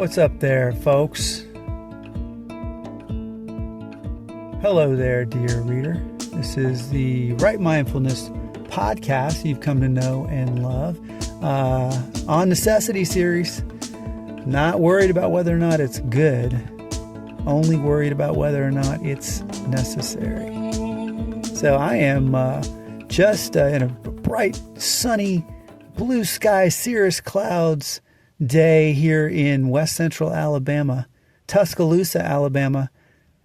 What's up there, folks? Hello there, dear reader. This is the Right Mindfulness podcast you've come to know and love. On Necessity series. Not worried about whether or not it's good. Only worried about whether or not it's necessary. So I am just in a bright, sunny, blue sky, cirrus clouds day here in West Central Alabama, Tuscaloosa, Alabama,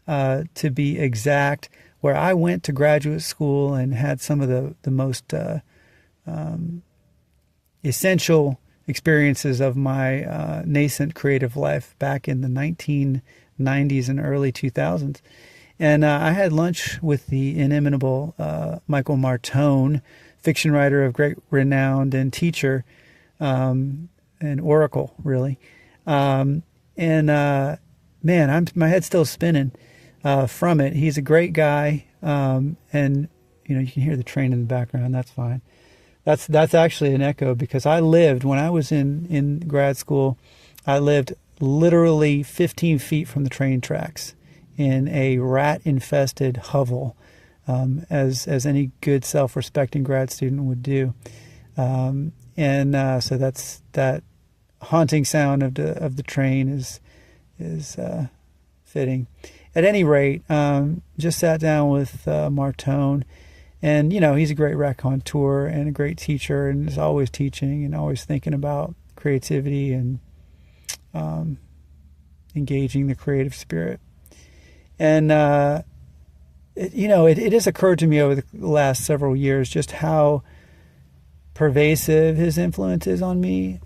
to be exact, where I went to graduate school and had some of the most essential experiences of my nascent creative life back in the 1990s and early 2000s. And I had lunch with the inimitable Michael Martone, fiction writer of great renown and teacher, an oracle, really. Man, my head's still spinning from it. He's a great guy, and you can hear the train in the background. That's fine. That's actually an echo because I lived when I was in grad school. I lived literally 15 feet from the train tracks in a rat-infested hovel, as any good self-respecting grad student would do. So that's that haunting sound of the train is fitting. At any rate, just sat down with Martone, and he's a great raconteur and a great teacher, and is always teaching and always thinking about creativity and engaging the creative spirit. And it has occurred to me over the last several years just how pervasive his influence is on me.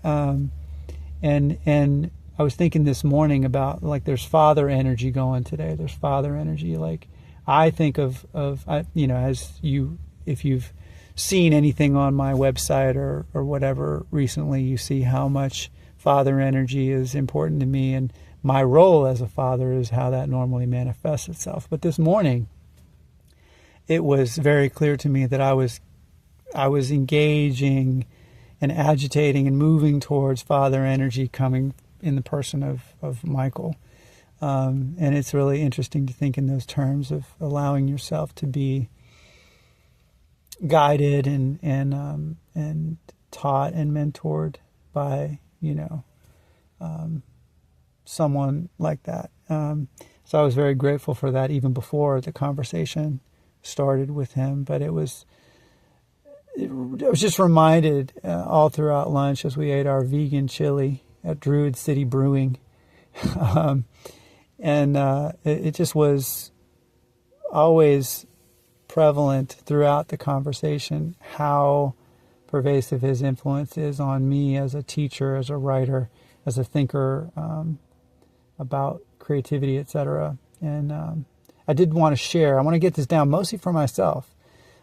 And I was thinking this morning about, like, there's father energy going today. There's father energy. Like, I think of if you've seen anything on my website or whatever recently, you see how much father energy is important to me, and my role as a father is how that normally manifests itself. But this morning, it was very clear to me that I was engaging and agitating and moving towards father energy coming in the person of Michael. And it's really interesting to think in those terms of allowing yourself to be guided and taught and mentored by, someone like that. So I was very grateful for that even before the conversation started with him. But I was just reminded all throughout lunch as we ate our vegan chili at Druid City Brewing. It just was always prevalent throughout the conversation how pervasive his influence is on me as a teacher, as a writer, as a thinker about creativity, etc. And I did want to share. I want to get this down mostly for myself.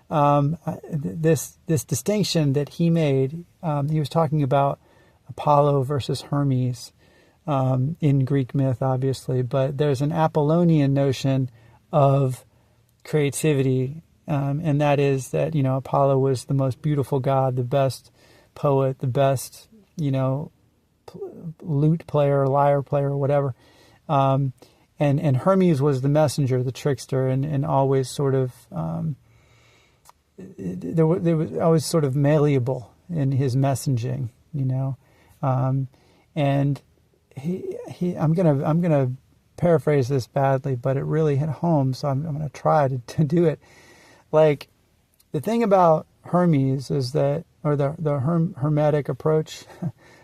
This distinction that he made. He was talking about Apollo versus Hermes in Greek myth, obviously, but there's an Apollonian notion of creativity, and that is that Apollo was the most beautiful god, the best poet, the best lute player, lyre player, whatever. And Hermes was the messenger, the trickster, and always sort of there was always sort of malleable in his messaging, and I'm gonna paraphrase this badly, but it really hit home, so I'm gonna try to do it. Like, the thing about Hermes is that, or the Hermetic approach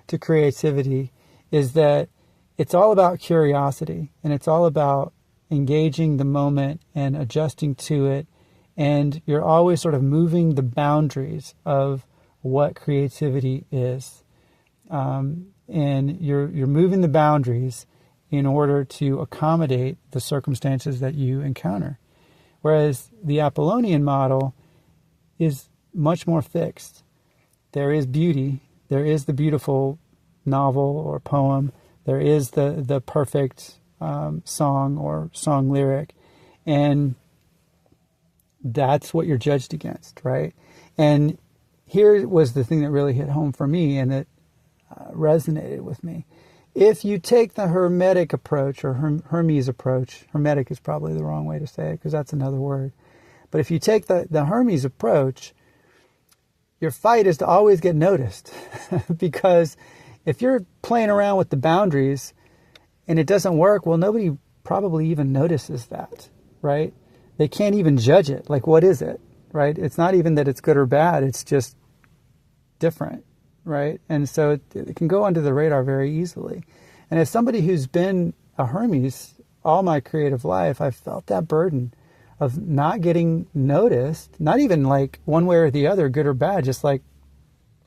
to creativity is that it's all about curiosity, and it's all about engaging the moment and adjusting to it, and you're always sort of moving the boundaries of what creativity is, and you're moving the boundaries in order to accommodate the circumstances that you encounter. Whereas the Apollonian model is much more fixed. There is beauty. There is the beautiful novel or poem. There is the perfect song or song lyric. And that's what you're judged against, right? And here was the thing that really hit home for me and that resonated with me, if you take the Hermetic approach, or Hermes approach, Hermetic is probably the wrong way to say it because that's another word. But if you take the Hermes approach, your fight is to always get noticed. Because if you're playing around with the boundaries and it doesn't work, well, nobody probably even notices that, right? They can't even judge it. Like, what is it, right? It's not even that it's good or bad. It's just different, right? And so it can go under the radar very easily. And as somebody who's been a Hermes all my creative life, I've felt that burden of not getting noticed, not even like one way or the other, good or bad, just like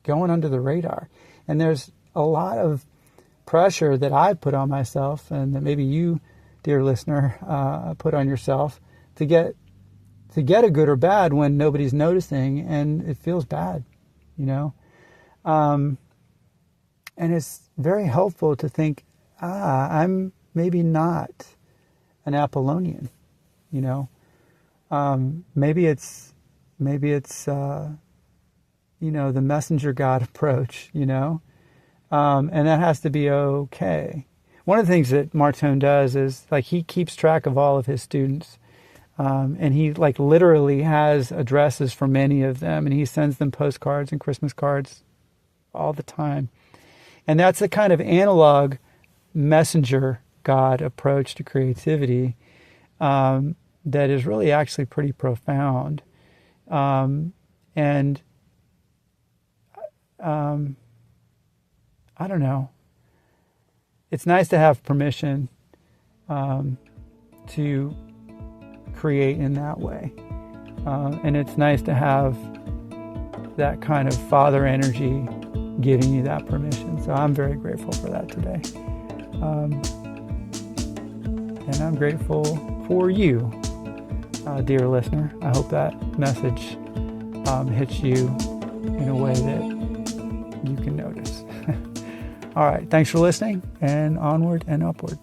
going under the radar. And there's a lot of pressure that I put on myself, and that maybe you, dear listener, put on yourself to get a good or bad when nobody's noticing, and it feels bad, you know. And it's very helpful to think, I'm maybe not an Apollonian, you know. Maybe it's the messenger God approach, you know. And that has to be okay. One of the things that Martone does is, like, he keeps track of all of his students. And he, like, literally has addresses for many of them, and he sends them postcards and Christmas cards all the time. And that's a kind of analog messenger God approach to creativity that is really actually pretty profound. And I don't know. It's nice to have permission to create in that way. And it's nice to have that kind of father energy giving you that permission. So I'm very grateful for that today. And I'm grateful for you, dear listener. I hope that message hits you in a way that you can notice. All right. Thanks for listening, and onward and upward.